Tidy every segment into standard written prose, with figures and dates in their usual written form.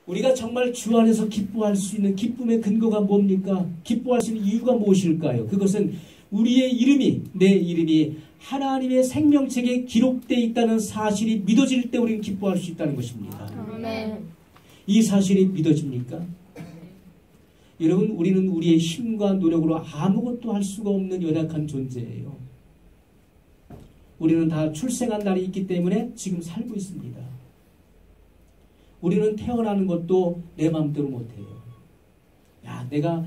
우리가 정말 주 안에서 기뻐할 수 있는 기쁨의 근거가 뭡니까? 기뻐할 수 있는 이유가 무엇일까요? 그것은 우리의 이름이, 내 이름이 하나님의 생명책에 기록되어 있다는 사실이 믿어질 때 우리는 기뻐할 수 있다는 것입니다. 아멘. 이 사실이 믿어집니까? 여러분, 우리는 우리의 힘과 노력으로 아무것도 할 수가 없는 연약한 존재예요. 우리는 다 출생한 날이 있기 때문에 지금 살고 있습니다. 우리는 태어나는 것도 내 마음대로 못해요. 야, 내가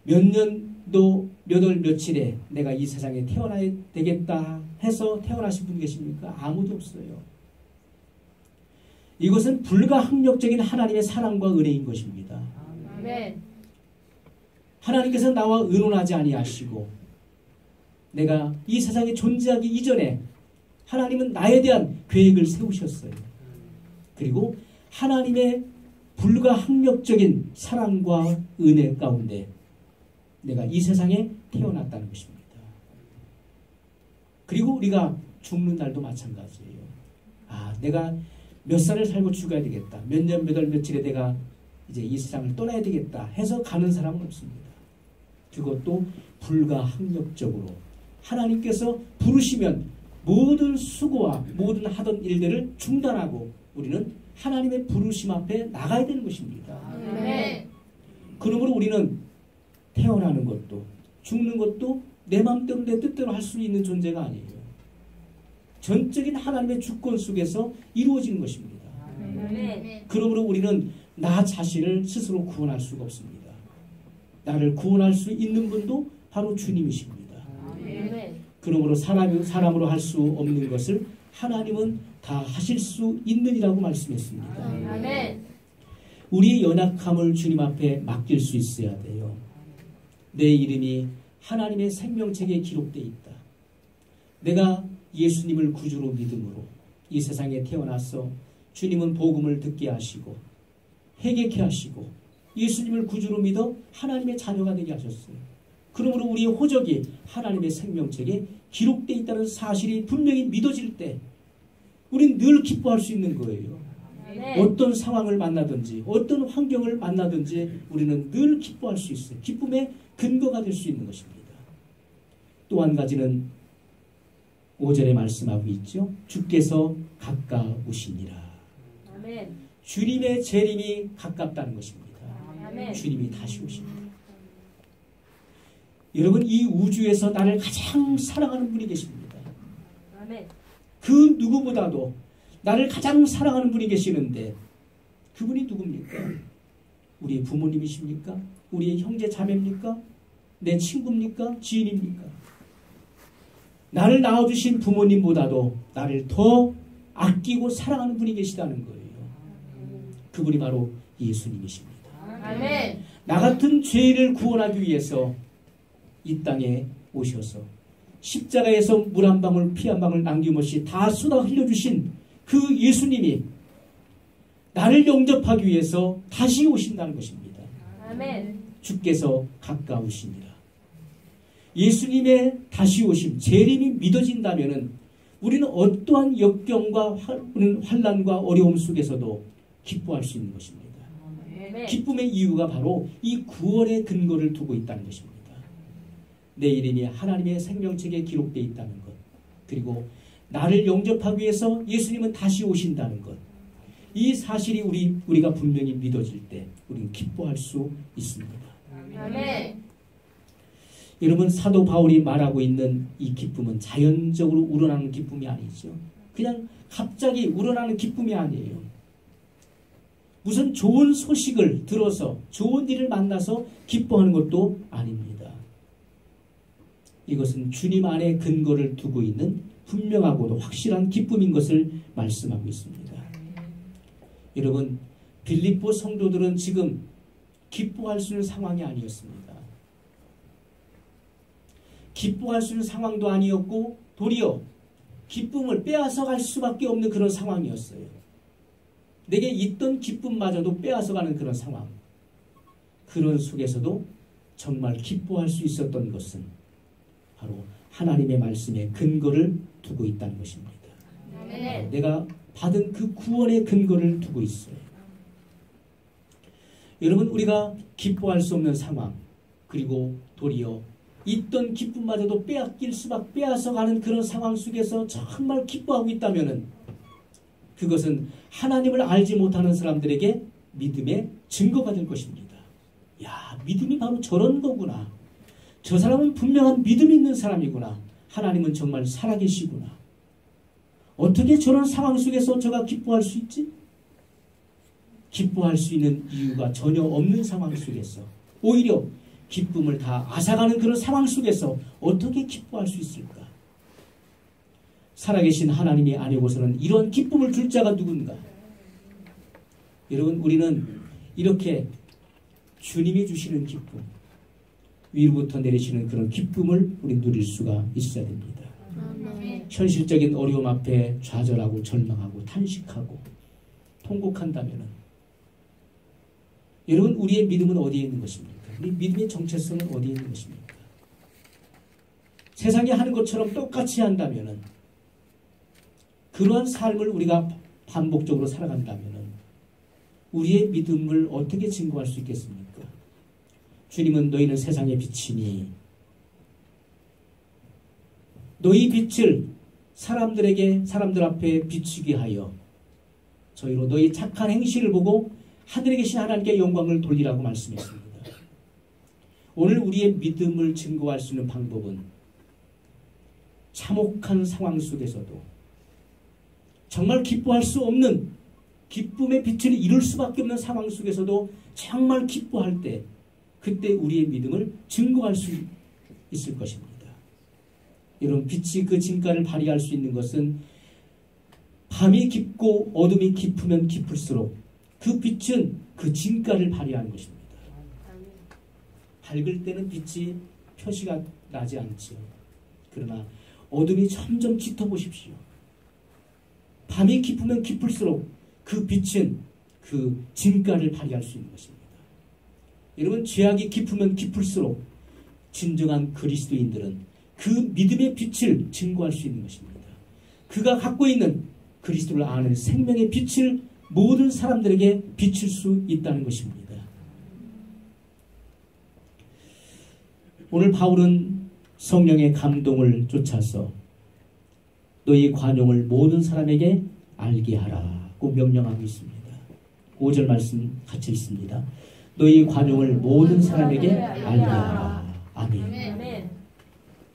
몇 년도 몇 월 며칠에 내가 이 세상에 태어나야 되겠다 해서 태어나신 분 계십니까? 아무도 없어요. 이것은 불가항력적인 하나님의 사랑과 은혜인 것입니다. 아멘. 하나님께서 나와 의논하지 아니하시고 내가 이 세상에 존재하기 이전에 하나님은 나에 대한 계획을 세우셨어요. 그리고 하나님의 불가항력적인 사랑과 은혜 가운데 내가 이 세상에 태어났다는 것입니다. 그리고 우리가 죽는 날도 마찬가지예요. 아, 내가 몇 살을 살고 죽어야 되겠다. 몇 년, 몇 월, 며칠에 내가 이제 이 세상을 떠나야 되겠다 해서 가는 사람은 없습니다. 그것도 불가항력적으로 하나님께서 부르시면 모든 수고와 모든 하던 일들을 중단하고 우리는 하나님의 부르심 앞에 나가야 되는 것입니다. 네. 그러므로 우리는 태어나는 것도 죽는 것도 내 마음대로 내 뜻대로 할 수 있는 존재가 아니에요. 전적인 하나님의 주권 속에서 이루어지는 것입니다. 네. 그러므로 우리는 나 자신을 스스로 구원할 수가 없습니다. 나를 구원할 수 있는 분도 바로 주님이십니다. 네. 그러므로 사람으로 할 수 없는 것을 하나님은 다 하실 수 있느니라고 말씀했습니다. 네. 우리의 연약함을 주님 앞에 맡길 수 있어야 돼요. 내 이름이 하나님의 생명책에 기록되어 있다. 내가 예수님을 구주로 믿음으로 이 세상에 태어나서 주님은 복음을 듣게 하시고 회개케 하시고 예수님을 구주로 믿어 하나님의 자녀가 되게 하셨어요. 그러므로 우리의 호적이 하나님의 생명책에 기록되어 있다는 사실이 분명히 믿어질 때 우리는 늘 기뻐할 수 있는 거예요. 네. 어떤 상황을 만나든지 어떤 환경을 만나든지 우리는 늘 기뻐할 수 있어요. 기쁨의 근거가 될 수 있는 것입니다. 또 한 가지는 5절에 말씀하고 있죠. 주께서 가까우시니라. 아멘. 주님의 재림이 가깝다는 것입니다. 아멘. 주님이 다시 오십니다. 여러분, 이 우주에서 나를 가장 사랑하는 분이 계십니다. 아멘. 그 누구보다도 나를 가장 사랑하는 분이 계시는데 그분이 누굽니까? 우리의 부모님이십니까? 우리의 형제 자매입니까? 내 친구입니까? 지인입니까? 나를 낳아주신 부모님보다도 나를 더 아끼고 사랑하는 분이 계시다는 거예요. 그분이 바로 예수님이십니다. 아멘. 나 같은 죄인을 구원하기 위해서 이 땅에 오셔서 십자가에서 물 한 방울 피 한 방울 남김없이 다 쏟아 흘려주신 그 예수님이 나를 영접하기 위해서 다시 오신다는 것입니다. 아멘. 주께서 가까우시니라. 예수님의 다시 오심, 재림이 믿어진다면 우리는 어떠한 역경과 환난과 어려움 속에서도 기뻐할 수 있는 것입니다. 아멘. 기쁨의 이유가 바로 이 구원의 근거를 두고 있다는 것입니다. 내 이름이 하나님의 생명책에 기록되어 있다는 것, 그리고 나를 영접하기 위해서 예수님은 다시 오신다는 것, 이 사실이 우리가 분명히 믿어질 때 우리는 기뻐할 수 있습니다. 아멘. 여러분, 사도 바울이 말하고 있는 이 기쁨은 자연적으로 우러나는 기쁨이 아니죠. 그냥 갑자기 우러나는 기쁨이 아니에요. 무슨 좋은 소식을 들어서 좋은 일을 만나서 기뻐하는 것도 아닙니다. 이것은 주님 안에 근거를 두고 있는 분명하고도 확실한 기쁨인 것을 말씀하고 있습니다. 여러분, 빌립보 성도들은 지금 기뻐할 수 있는 상황이 아니었습니다. 기뻐할 수 있는 상황도 아니었고 도리어 기쁨을 빼앗아갈 수밖에 없는 그런 상황이었어요. 내게 있던 기쁨마저도 빼앗아가는 그런 상황. 그런 속에서도 정말 기뻐할 수 있었던 것은 바로 하나님의 말씀에 근거를 두고 있다는 것입니다. 네. 내가 받은 그 구원의 근거를 두고 있어요. 여러분, 우리가 기뻐할 수 없는 상황, 그리고 도리어 있던 기쁨마저도 빼앗어가는 그런 상황 속에서 정말 기뻐하고 있다면은 그것은 하나님을 알지 못하는 사람들에게 믿음의 증거가 될 것입니다. 야, 믿음이 바로 저런 거구나. 저 사람은 분명한 믿음이 있는 사람이구나. 하나님은 정말 살아계시구나. 어떻게 저런 상황 속에서 저가 기뻐할 수 있지? 기뻐할 수 있는 이유가 전혀 없는 상황 속에서, 오히려 기쁨을 다 앗아가는 그런 상황 속에서 어떻게 기뻐할 수 있을까? 살아계신 하나님이 아니고서는 이런 기쁨을 줄 자가 누군가? 여러분, 우리는 이렇게 주님이 주시는 기쁨, 위로부터 내리시는 그런 기쁨을 우리 누릴 수가 있어야 됩니다. 현실적인 어려움 앞에 좌절하고 절망하고 탄식하고 통곡한다면 여러분, 우리의 믿음은 어디에 있는 것입니까? 우리 믿음의 정체성은 어디에 있는 것입니까? 세상이 하는 것처럼 똑같이 한다면, 그러한 삶을 우리가 반복적으로 살아간다면 우리의 믿음을 어떻게 증거할 수 있겠습니까? 주님은 너희는 세상의 빛이니 너희 빛을 사람들 앞에 비추게 하여 저희로 너희 착한 행실을 보고 하늘에 계신 하나님께 영광을 돌리라고 말씀했습니다. 오늘 우리의 믿음을 증거할 수 있는 방법은 참혹한 상황 속에서도 정말 기뻐할 수 없는 기쁨의 빛을 이룰 수밖에 없는 상황 속에서도 정말 기뻐할 때, 그때 우리의 믿음을 증거할 수 있을 것입니다. 여러분, 빛이 그 진가를 발휘할 수 있는 것은 밤이 깊고 어둠이 깊으면 깊을수록 그 빛은 그 진가를 발휘하는 것입니다. 밝을 때는 빛이 표시가 나지 않죠. 그러나 어둠이 점점 짙어보십시오. 밤이 깊으면 깊을수록 그 빛은 그 진가를 발휘할 수 있는 것입니다. 여러분, 죄악이 깊으면 깊을수록 진정한 그리스도인들은 그 믿음의 빛을 증거할 수 있는 것입니다. 그가 갖고 있는 그리스도를 아는 생명의 빛을 모든 사람들에게 비칠 수 있다는 것입니다. 오늘 바울은 성령의 감동을 쫓아서 너희 관용을 모든 사람에게 알게 하라고 명령하고 있습니다. 5절 말씀 같이 있습니다. 너희 관용을 모든 사람에게 알게 하라. 아멘.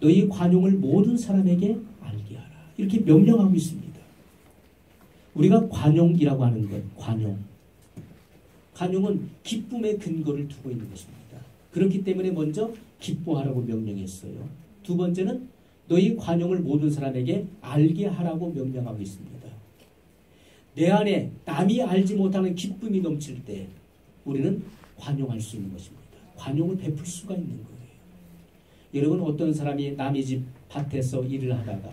너희 관용을 모든 사람에게 알게 하라. 이렇게 명령하고 있습니다. 우리가 관용이라고 하는 것, 관용은 기쁨의 근거를 두고 있는 것입니다. 그렇기 때문에 먼저 기뻐하라고 명령했어요. 두 번째는 너희 관용을 모든 사람에게 알게 하라고 명령하고 있습니다. 내 안에 남이 알지 못하는 기쁨이 넘칠 때 우리는 관용할 수 있는 것입니다. 관용을 베풀 수가 있는 거예요. 여러분, 어떤 사람이 남의 집 밭에서 일을 하다가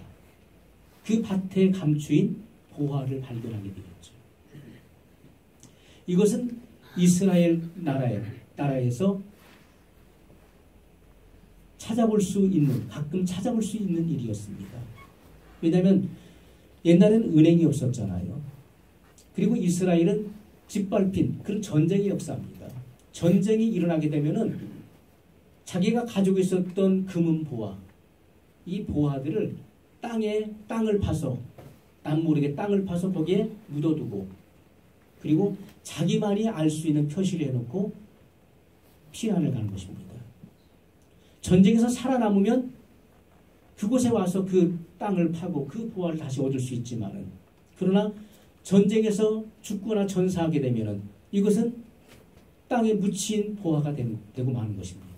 그 밭에 감추인 보화를 발견하게 되겠죠. 이것은 이스라엘 나라에서 가끔 찾아볼 수 있는 일이었습니다. 왜냐하면 옛날에는 은행이 없었잖아요. 그리고 이스라엘은 짓밟힌 그런 전쟁의 역사입니다. 전쟁이 일어나게 되면은 자기가 가지고 있었던 금은 보화, 이 보화들을 땅을 파서, 남모르게 땅을 파서 거기에 묻어두고, 그리고 자기만이 알 수 있는 표시를 해놓고 피난을 가는 것입니다. 전쟁에서 살아남으면 그곳에 와서 그 땅을 파고 그 보화를 다시 얻을 수 있지만은, 그러나 전쟁에서 죽거나 전사하게 되면은 이것은 땅에 묻힌 보화가 되고 마는 것입니다.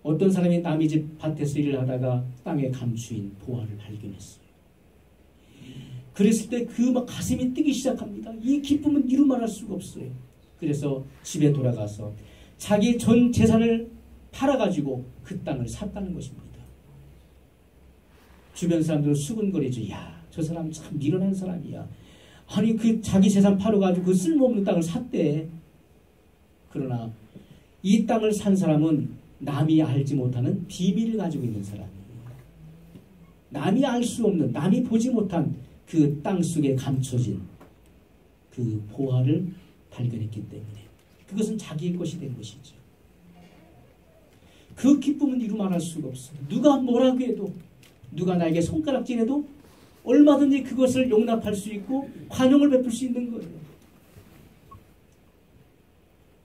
어떤 사람이 남의 집 밭에서 일을 하다가 땅에 감추인 보화를 발견했어요. 그랬을 때 그 막 가슴이 뛰기 시작합니다. 이 기쁨은 이루 말할 수가 없어요. 그래서 집에 돌아가서 자기 전 재산을 팔아가지고 그 땅을 샀다는 것입니다. 주변 사람들은 수군거리죠. 야, 저 사람 참 미련한 사람이야. 아니, 그 자기 재산 팔아가지고 그 쓸모없는 땅을 샀대. 그러나 이 땅을 산 사람은 남이 알지 못하는 비밀을 가지고 있는 사람이에요. 남이 알 수 없는, 남이 보지 못한 그 땅 속에 감춰진 그 보화를 발견했기 때문에 그것은 자기의 것이 된 것이죠. 그 기쁨은 이루 말할 수가 없어요. 누가 뭐라고 해도, 누가 나에게 손가락질해도 얼마든지 그것을 용납할 수 있고 관용을 베풀 수 있는 거예요.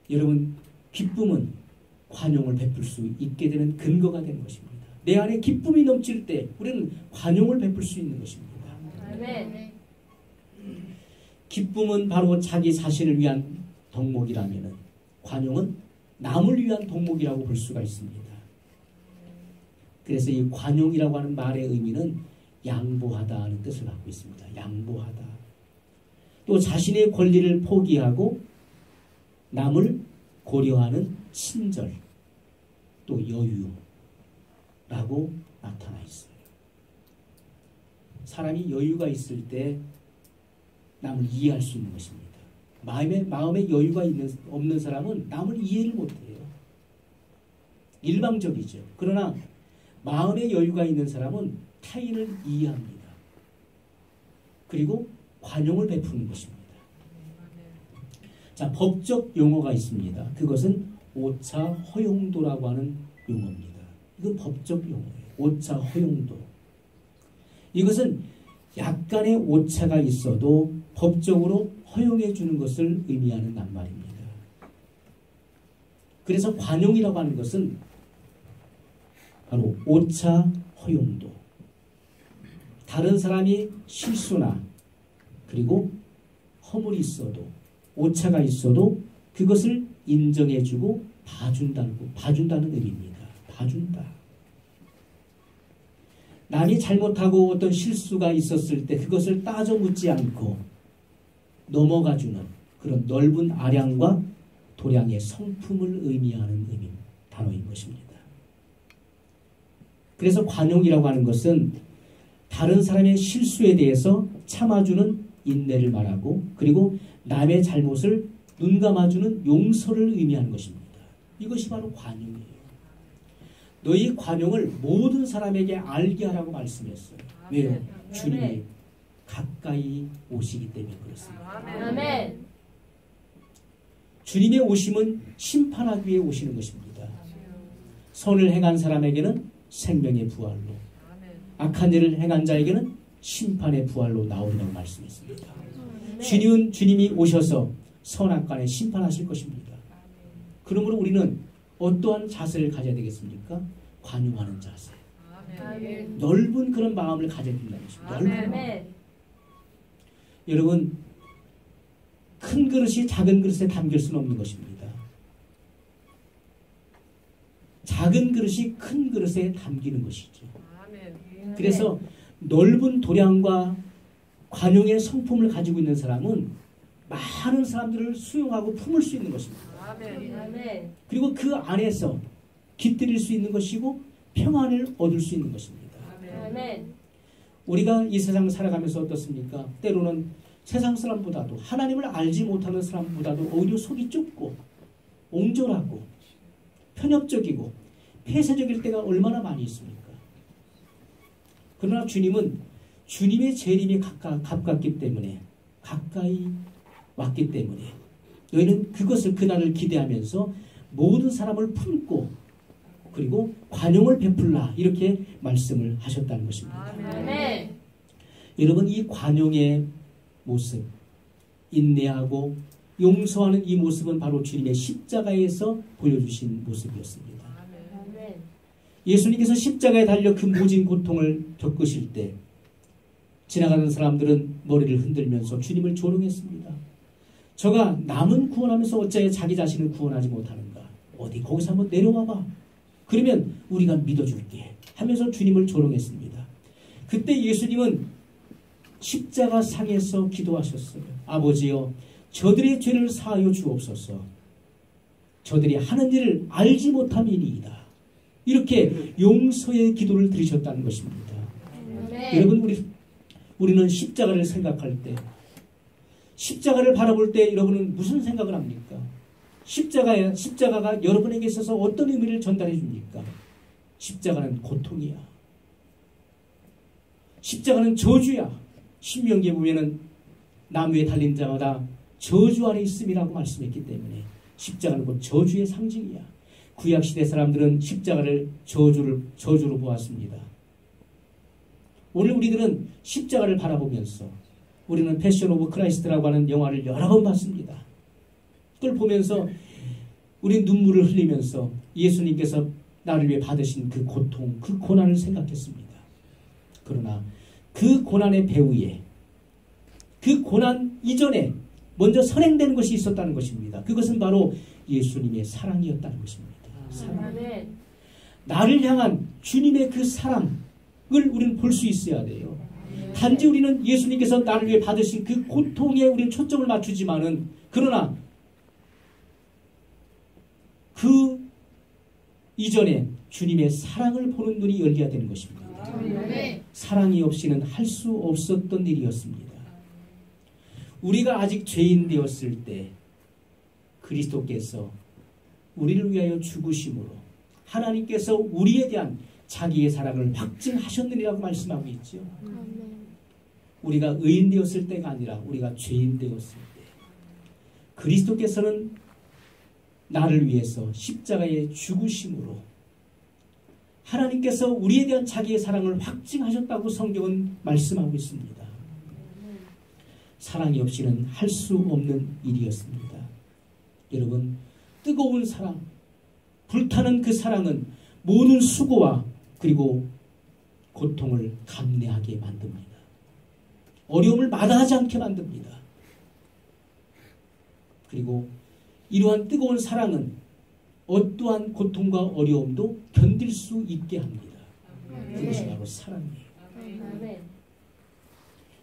여러분, 기쁨은 관용을 베풀 수 있게 되는 근거가 되는 것입니다. 내 안에 기쁨이 넘칠 때 우리는 관용을 베풀 수 있는 것입니다. 아멘. 기쁨은 바로 자기 자신을 위한 덕목이라면 관용은 남을 위한 덕목이라고 볼 수가 있습니다. 그래서 이 관용이라고 하는 말의 의미는 양보하다는 뜻을 갖고 있습니다. 양보하다. 또 자신의 권리를 포기하고 남을 고려하는 친절, 또 여유라고 나타나 있어요. 사람이 여유가 있을 때 남을 이해할 수 있는 것입니다. 마음에 여유가 없는 사람은 남을 이해를 못해요. 일방적이죠. 그러나 마음에 여유가 있는 사람은 타인을 이해합니다. 그리고 관용을 베푸는 것입니다. 자, 법적 용어가 있습니다. 그것은 오차 허용도라고 하는 용어입니다. 이건 법적 용어예요. 오차 허용도. 이것은 약간의 오차가 있어도 법적으로 허용해 주는 것을 의미하는 낱말입니다. 그래서 관용이라고 하는 것은 바로 오차 허용도. 다른 사람이 실수나 그리고 허물이 있어도 오차가 있어도 그것을 인정해주고 봐준다는 의미입니다. 봐준다. 남이 잘못하고 어떤 실수가 있었을 때 그것을 따져 묻지 않고 넘어가주는 그런 넓은 아량과 도량의 성품을 의미하는 단어인 것입니다. 그래서 관용이라고 하는 것은 다른 사람의 실수에 대해서 참아주는 인내를 말하고 그리고 남의 잘못을 눈감아주는 용서를 의미하는 것입니다. 이것이 바로 관용이에요. 너희 관용을 모든 사람에게 알게 하라고 말씀했어요. 왜요? 주님이 가까이 오시기 때문에 그렇습니다. 아멘. 주님의 오심은 심판하기 위해 오시는 것입니다. 선을 행한 사람에게는 생명의 부활로, 악한 일을 행한 자에게는 심판의 부활로 나오리라고 말씀했습니다. 주님이 오셔서 선악간에 심판하실 것입니다. 그러므로 우리는 어떠한 자세를 가져야 되겠습니까? 관용하는 자세. 아멘. 넓은 그런 마음을 가져야 된다는 것입니다. 넓은 마음. 아멘. 여러분, 큰 그릇이 작은 그릇에 담길 수는 없는 것입니다. 작은 그릇이 큰 그릇에 담기는 것이죠. 그래서 넓은 도량과 관용의 성품을 가지고 있는 사람은 많은 사람들을 수용하고 품을 수 있는 것입니다. 아멘. 그리고 그 안에서 깃들일 수 있는 것이고 평안을 얻을 수 있는 것입니다. 아멘. 우리가 이 세상을 살아가면서 어떻습니까? 때로는 세상 사람보다도 하나님을 알지 못하는 사람보다도 오히려 속이 좁고 옹졸하고 편협적이고 폐쇄적일 때가 얼마나 많이 있습니까? 그러나 주님은 주님의 재림이 가깝기 때문에 가까이 왔기 때문에 너희는 그날을 기대하면서 모든 사람을 품고 그리고 관용을 베풀라 이렇게 말씀을 하셨다는 것입니다. 아멘. 여러분, 이 관용의 모습, 인내하고 용서하는 이 모습은 바로 주님의 십자가에서 보여주신 모습이었습니다. 아멘. 예수님께서 십자가에 달려 그 모진 고통을 겪으실 때 지나가는 사람들은 머리를 흔들면서 주님을 조롱했습니다. 저가 남은 구원하면서 어찌하여 자기 자신을 구원하지 못하는가? 어디 거기서 한번 내려와봐. 그러면 우리가 믿어줄게 하면서 주님을 조롱했습니다. 그때 예수님은 십자가 상에서 기도하셨어요. 아버지여, 저들의 죄를 사하여 주옵소서. 저들이 하는 일을 알지 못함이니이다. 이렇게 용서의 기도를 드리셨다는 것입니다. 아멘. 여러분, 우리는 십자가를 생각할 때, 십자가를 바라볼 때 여러분은 무슨 생각을 합니까? 십자가가 여러분에게 있어서 어떤 의미를 전달해 줍니까? 십자가는 고통이야. 십자가는 저주야. 신명기에 보면은 나무에 달린 자마다 저주 아래 있음이라고 말씀했기 때문에 십자가는 곧 저주의 상징이야. 구약시대 사람들은 십자가를 저주로 보았습니다. 오늘 우리들은 십자가를 바라보면서 우리는 패션 오브 크라이스트라고 하는 영화를 여러 번 봤습니다. 그걸 보면서 우리 눈물을 흘리면서 예수님께서 나를 위해 받으신 그 고통, 그 고난을 생각했습니다. 그러나 그 고난의 배후에, 그 고난 이전에 먼저 선행되는 것이 있었다는 것입니다. 그것은 바로 예수님의 사랑이었다는 것입니다. 사랑. 나를 향한 주님의 그 사랑을 우리는 볼 수 있어야 돼요. 단지 우리는 예수님께서 나를 위해 받으신 그 고통에 우리는 초점을 맞추지만은, 그러나 그 이전에 주님의 사랑을 보는 눈이 열려야 되는 것입니다. 사랑이 없이는 할 수 없었던 일이었습니다. 우리가 아직 죄인 되었을 때 그리스도께서 우리를 위하여 죽으심으로 하나님께서 우리에 대한 자기의 사랑을 확증하셨느니라고 말씀하고 있죠. 우리가 의인 되었을 때가 아니라 우리가 죄인 되었을 때 그리스도께서는 나를 위해서 십자가에 죽으심으로 하나님께서 우리에 대한 자기의 사랑을 확증하셨다고 성경은 말씀하고 있습니다. 사랑이 없이는 할 수 없는 일이었습니다. 여러분, 뜨거운 사랑, 불타는 그 사랑은 모든 수고와 그리고 고통을 감내하게 만듭니다. 어려움을 마다하지 않게 만듭니다. 그리고 이러한 뜨거운 사랑은 어떠한 고통과 어려움도 견딜 수 있게 합니다. 그것이 바로 사랑이에요.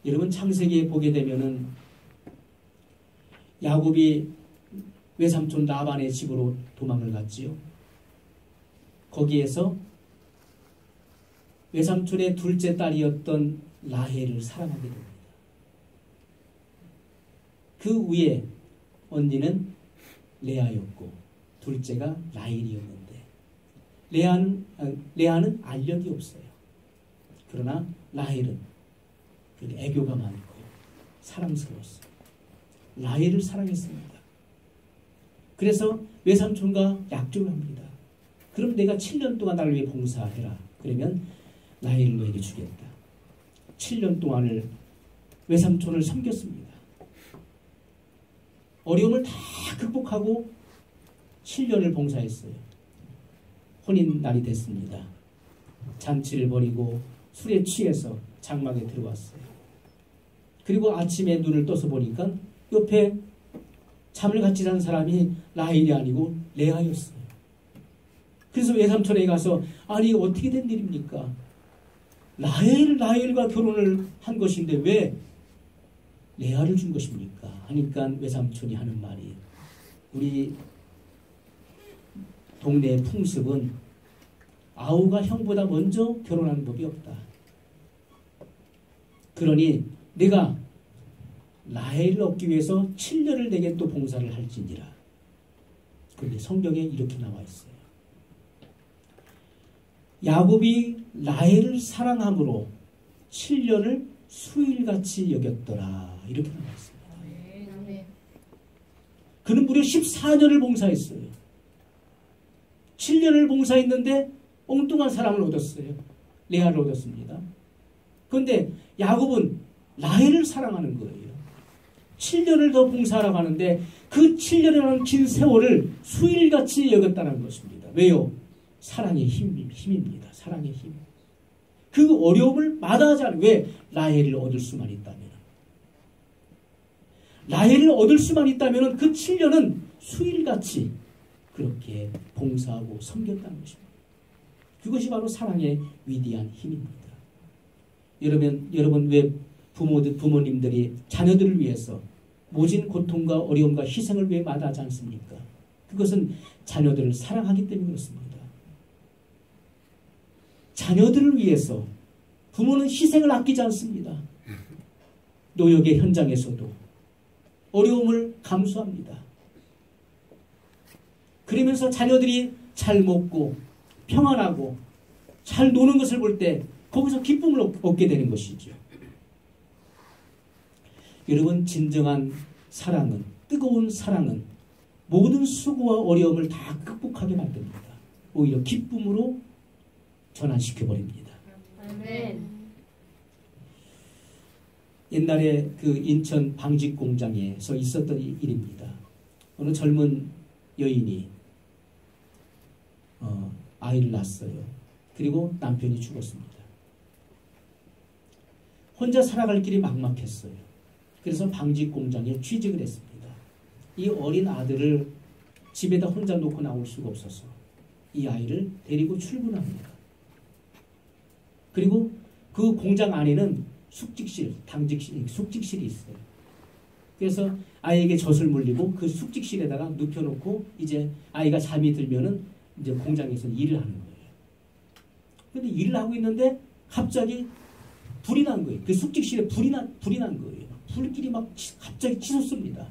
여러분, 창세기에 보게 되면은 야곱이 외삼촌 라반의 집으로 도망을 갔지요. 거기에서 외삼촌의 둘째 딸이었던 라헬을 사랑하게 됩니다. 그 위에 언니는 레아였고 둘째가 라헬이었는데 레아는 알력이 없어요. 그러나 라헬은 애교가 많고 사랑스러웠어요. 라헬을 사랑했습니다. 그래서 외삼촌과 약속을 합니다. 그럼 내가 7년 동안 나를 위해 봉사해라. 그러면 라헬을 너에게 주겠다. 7년 동안을 외삼촌을 섬겼습니다. 어려움을 다 극복하고 7년을 봉사했어요. 혼인날이 됐습니다. 잔치를 벌이고 술에 취해서 장막에 들어왔어요. 그리고 아침에 눈을 떠서 보니까 옆에 잠을 같이 잔 사람이 라헬이 아니고 레아였어요. 그래서 외삼촌에게 가서 아니 어떻게 된 일입니까? 라헬과 결혼을 한 것인데 왜 레아를 준 것입니까? 하니까 외삼촌이 하는 말이 우리 동네의 풍습은 아우가 형보다 먼저 결혼하는 법이 없다. 그러니 내가 라헬을 얻기 위해서 7년을 내게 또 봉사를 할지니라. 그런데 성경에 이렇게 나와 있어요. 야곱이 라헬을 사랑함으로 7년을 수일같이 여겼더라. 이렇게 나와 있습니다. 그는 무려 14년을 봉사했어요. 7년을 봉사했는데 엉뚱한 사랑을 얻었어요. 레아를 얻었습니다. 그런데 야곱은 라헬을 사랑하는 거예요. 7년을 더 봉사하라고 하는데 그 7년이라는 긴 세월을 수일같이 여겼다는 것입니다. 왜요? 사랑의 힘입니다. 사랑의 힘. 그 어려움을 마다하지 않아요. 왜? 라헬을 얻을 수만 있다면. 라헬을 얻을 수만 있다면 그 7년은 수일같이 그렇게 봉사하고 섬겼다는 것입니다. 그것이 바로 사랑의 위대한 힘입니다. 여러분 왜 부모님들이 자녀들을 위해서 모진 고통과 어려움과 희생을 왜 마다하지 않습니까? 그것은 자녀들을 사랑하기 때문에 그렇습니다. 자녀들을 위해서 부모는 희생을 아끼지 않습니다. 노역의 현장에서도 어려움을 감수합니다. 그러면서 자녀들이 잘 먹고 평안하고 잘 노는 것을 볼 때 거기서 기쁨을 얻게 되는 것이죠. 여러분, 진정한 사랑은, 뜨거운 사랑은 모든 수고와 어려움을 다 극복하게 만듭니다. 오히려 기쁨으로 전환시켜버립니다. 아멘. 옛날에 그 인천 방직 공장에서 있었던 일입니다. 어느 젊은 여인이 아이를 낳았어요. 그리고 남편이 죽었습니다. 혼자 살아갈 길이 막막했어요. 그래서 방직 공장에 취직을 했습니다. 이 어린 아들을 집에다 혼자 놓고 나올 수가 없어서 이 아이를 데리고 출근합니다. 그리고 그 공장 안에는 숙직실, 숙직실이 있어요. 그래서 아이에게 젖을 물리고 그 숙직실에다가 눕혀놓고 이제 아이가 잠이 들면은 이제 공장에서 일을 하는 거예요. 근데 일을 하고 있는데 갑자기 불이 난 거예요. 그 숙직실에 불이 난 거예요. 불길이 막 갑자기 치솟습니다.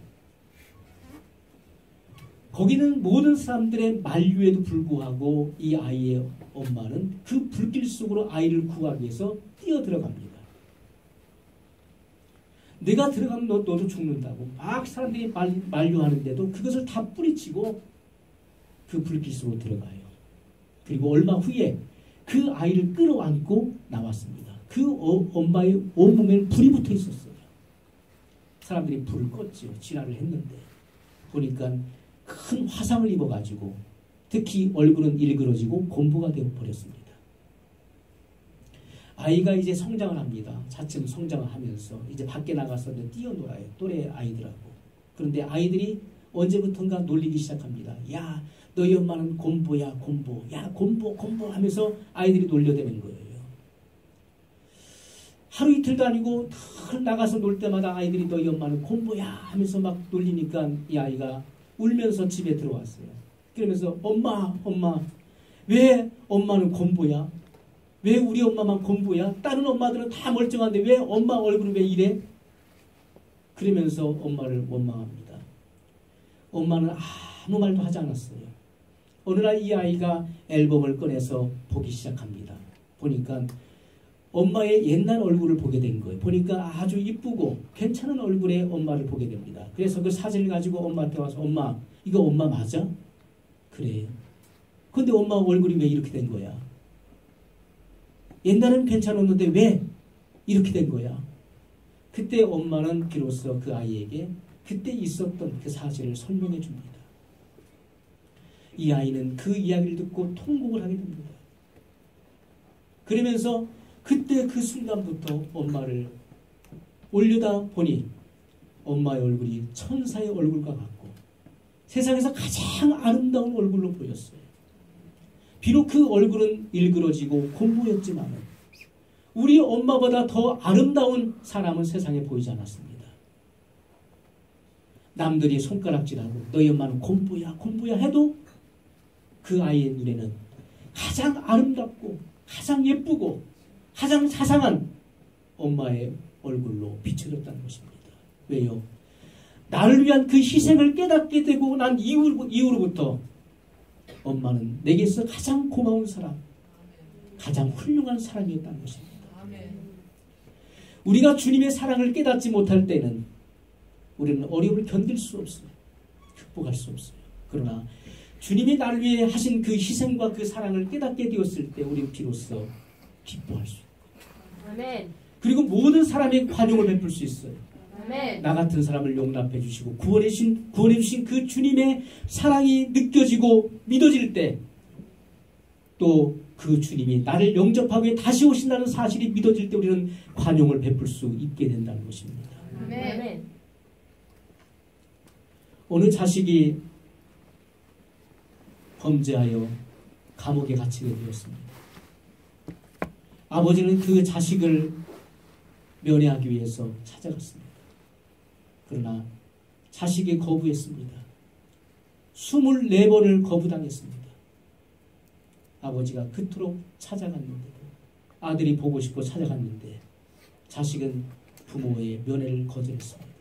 거기는 모든 사람들의 만류에도 불구하고 이 아이의 엄마는 그 불길 속으로 아이를 구하기 위해서 뛰어들어갑니다. 내가 들어가면 너도 죽는다고 막 사람들이 만류하는데도 그것을 다 뿌리치고 그 불길 속으로 들어가요. 그리고 얼마 후에 그 아이를 끌어안고 나왔습니다. 그 엄마의 온몸에 불이 붙어 있었어요. 사람들이 불을 껐지요. 진화를 했는데 보니까 큰 화상을 입어가지고 특히 얼굴은 일그러지고 곰보가 되어버렸습니다. 아이가 이제 성장을 합니다. 차츰 성장을 하면서 이제 밖에 나가서 뛰어놀아요. 또래 아이들하고. 그런데 아이들이 언제부턴가 놀리기 시작합니다. 야, 너희 엄마는 곰보야, 곰보. 야, 곰보, 곰보 하면서 아이들이 놀려대는 거예요. 하루 이틀도 아니고 늘 나가서 놀 때마다 아이들이 너희 엄마는 곰보야 하면서 막 놀리니까 이 아이가 울면서 집에 들어왔어요. 그러면서 엄마, 왜 엄마는 곰보야? 왜 우리 엄마만 곰보야? 다른 엄마들은 다 멀쩡한데 왜 엄마 얼굴은 왜 이래? 그러면서 엄마를 원망합니다. 엄마는 아무 말도 하지 않았어요. 어느 날 이 아이가 앨범을 꺼내서 보기 시작합니다. 보니까 엄마의 옛날 얼굴을 보게 된 거예요. 보니까 아주 이쁘고 괜찮은 얼굴의 엄마를 보게 됩니다. 그래서 그 사진을 가지고 엄마한테 와서 엄마, 이거 엄마 맞아? 그래요. 근데 엄마 얼굴이 왜 이렇게 된 거야? 옛날엔 괜찮았는데 왜 이렇게 된 거야? 그때 엄마는 비로소 그 아이에게 그때 있었던 그 사실을 설명해 줍니다. 이 아이는 그 이야기를 듣고 통곡을 하게 됩니다. 그러면서 그때 그 순간부터 엄마를 올려다 보니 엄마의 얼굴이 천사의 얼굴과 같고 세상에서 가장 아름다운 얼굴로 보였어요. 비록 그 얼굴은 일그러지고 곰보였지만 우리 엄마보다 더 아름다운 사람은 세상에 보이지 않았습니다. 남들이 손가락질하고 너희 엄마는 곰보야, 곰보야 해도 그 아이의 눈에는 가장 아름답고 가장 예쁘고 가장 자상한 엄마의 얼굴로 비춰졌다는 것입니다. 왜요? 나를 위한 그 희생을 깨닫게 되고 난 이후로부터 엄마는 내게서 가장 고마운 사람, 가장 훌륭한 사람이었다는 것입니다. 우리가 주님의 사랑을 깨닫지 못할 때는 우리는 어려움을 견딜 수 없어요. 극복할 수 없어요. 그러나 주님이 나를 위해 하신 그 희생과 그 사랑을 깨닫게 되었을 때 우리는 비로소 기뻐할 수 있고 아멘. 그리고 모든 사람의 관용을 베풀 수 있어요. 아멘. 나 같은 사람을 용납해 주시고 구원해 주신 그 주님의 사랑이 느껴지고 믿어질 때 또 그 주님이 나를 영접하고 다시 오신다는 사실이 믿어질 때 우리는 관용을 베풀 수 있게 된다는 것입니다. 아멘. 어느 자식이 범죄하여 감옥에 갇히게 되었습니다. 아버지는 그 자식을 면회하기 위해서 찾아갔습니다. 그러나 자식이 거부했습니다. 24번을 거부당했습니다. 아버지가 그토록 찾아갔는데도 아들이 보고 싶고 찾아갔는데 자식은 부모의 면회를 거절했습니다.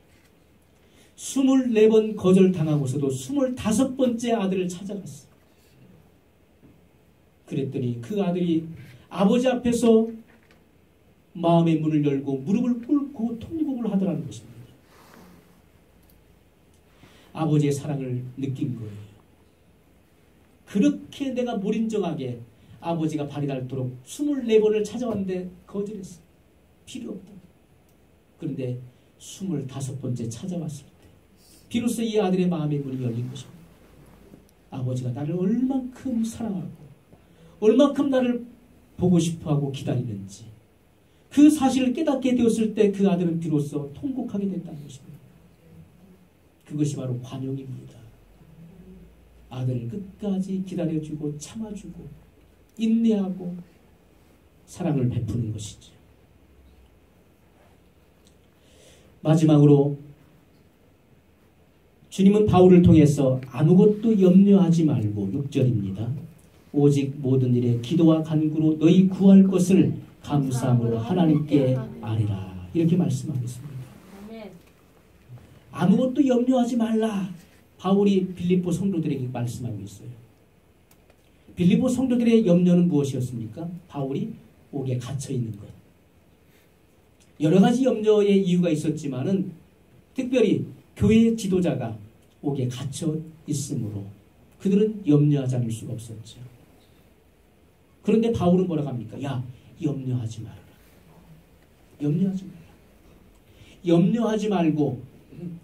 24번 거절당하고서도 25번째 아들을 찾아갔어요. 그랬더니 그 아들이 아버지 앞에서 마음의 문을 열고 무릎을 꿇고 통곡을 하더라는 것입니다. 아버지의 사랑을 느낀 거예요. 그렇게 내가 무린정하게 아버지가 발이 닳도록 24번을 찾아왔는데 거절했어. 필요 없다. 그런데 25번째 찾아왔을 때 비로소 이 아들의 마음의 문이 열린 것입니다. 아버지가 나를 얼만큼 사랑하고 얼만큼 나를 보고 싶어하고 기다리는지 그 사실을 깨닫게 되었을 때 그 아들은 비로소 통곡하게 됐다는 것입니다. 그것이 바로 관용입니다. 아들을 끝까지 기다려주고 참아주고 인내하고 사랑을 베푸는 것이죠. 마지막으로 주님은 바울을 통해서 아무것도 염려하지 말고 6절입니다. 오직 모든 일에 기도와 간구로 너희 구할 것을 감사함으로 하나님께 아뢰라. 이렇게 말씀하겠습니다. 아무것도 염려하지 말라. 바울이 빌립보 성도들에게 말씀하고 있어요. 빌립보 성도들의 염려는 무엇이었습니까? 바울이 옥에 갇혀 있는 것. 여러 가지 염려의 이유가 있었지만은 특별히 교회 지도자가 옥에 갇혀 있으므로 그들은 염려하지 않을 수가 없었죠. 그런데 바울은 뭐라고 합니까? 야, 염려하지 말라. 염려하지 말라. 염려하지 말고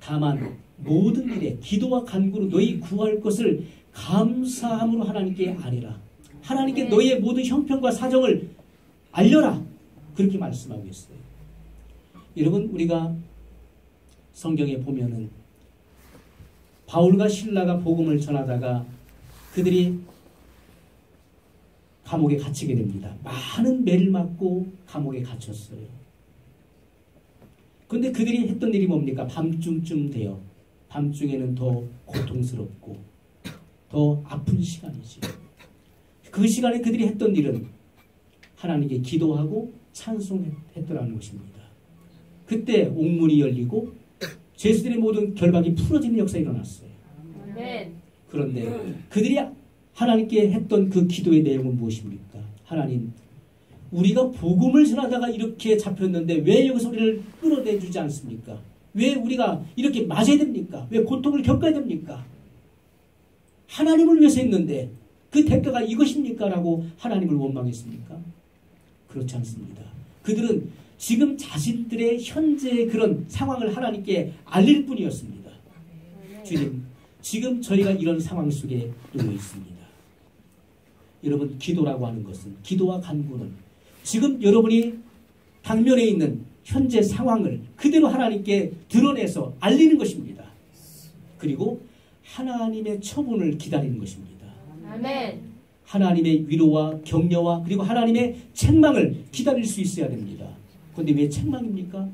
다만 모든 일에 기도와 간구로 너희 구할 것을 감사함으로 하나님께 아뢰라. 하나님께 너희의 모든 형편과 사정을 알려라. 그렇게 말씀하고 있어요. 여러분, 우리가 성경에 보면은 바울과 실라가 복음을 전하다가 그들이 감옥에 갇히게 됩니다. 많은 매를 맞고 감옥에 갇혔어요. 그런데 그들이 했던 일이 뭡니까? 밤중쯤 돼요. 밤중에는 더 고통스럽고 더 아픈 시간이지. 그 시간에 그들이 했던 일은 하나님께 기도하고 찬송했더라는 것입니다. 그때 옥문이 열리고 죄수들의 모든 결박이 풀어지는 역사가 일어났어요. 그런데 그들이 하나님께 했던 그 기도의 내용은 무엇입니까? 하나님, 우리가 복음을 전하다가 이렇게 잡혔는데 왜 여기서 우리를 끌어내주지 않습니까? 왜 우리가 이렇게 맞아야 됩니까? 왜 고통을 겪어야 됩니까? 하나님을 위해서 했는데 그 대가가 이것입니까? 라고 하나님을 원망했습니까? 그렇지 않습니다. 그들은 지금 자신들의 현재의 그런 상황을 하나님께 알릴 뿐이었습니다. 주님, 지금 저희가 이런 상황 속에 놓여 있습니다. 여러분, 기도라고 하는 것은, 기도와 간구는 지금 여러분이 당면에 있는 현재 상황을 그대로 하나님께 드러내서 알리는 것입니다. 그리고 하나님의 처분을 기다리는 것입니다. 아멘. 하나님의 위로와 격려와 그리고 하나님의 책망을 기다릴 수 있어야 됩니다. 그런데 왜 책망입니까?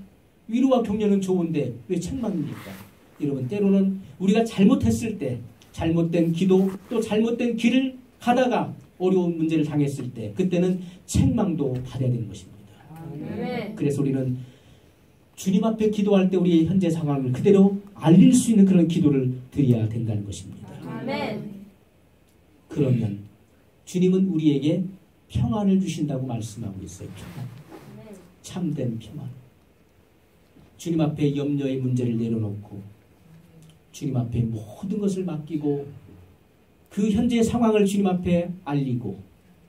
위로와 격려는 좋은데 왜 책망입니까? 여러분, 때로는 우리가 잘못했을 때 잘못된 기도 또 잘못된 길을 가다가 어려운 문제를 당했을 때 그때는 책망도 받아야 되는 것입니다. 아멘. 그래서 우리는 주님 앞에 기도할 때 우리의 현재 상황을 그대로 알릴 수 있는 그런 기도를 드려야 된다는 것입니다. 아멘. 그러면 주님은 우리에게 평안을 주신다고 말씀하고 있어요. 평안. 참된 평안. 주님 앞에 염려의 문제를 내려놓고 주님 앞에 모든 것을 맡기고 그 현재의 상황을 주님 앞에 알리고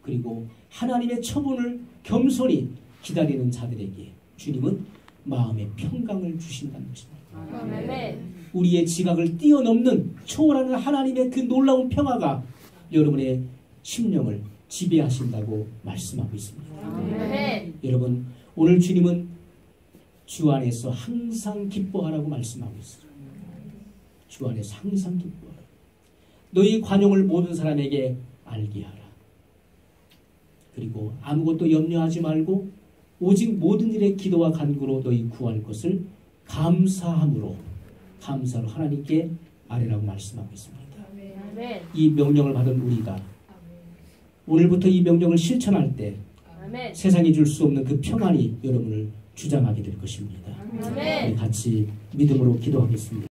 그리고 하나님의 처분을 겸손히 기다리는 자들에게 주님은 마음의 평강을 주신다는 것입니다. 아멘. 우리의 지각을 뛰어넘는 초월하는 하나님의 그 놀라운 평화가 여러분의 심령을 지배하신다고 말씀하고 있습니다. 아멘. 여러분, 오늘 주님은 주 안에서 항상 기뻐하라고 말씀하고 있어요. 주 안에서 항상 기뻐하라. 너희 관용을 모든 사람에게 알게 하라. 그리고 아무것도 염려하지 말고 오직 모든 일에 기도와 간구로 너희 구할 것을 감사로 하나님께 아뢰라고 말씀하고 있습니다. 아멘. 이 명령을 받은 우리가 오늘부터 이 명령을 실천할 때 아멘. 세상이 줄 수 없는 그 평안이 여러분을 주장하게 될 것입니다. 아멘. 우리 같이 믿음으로 기도하겠습니다.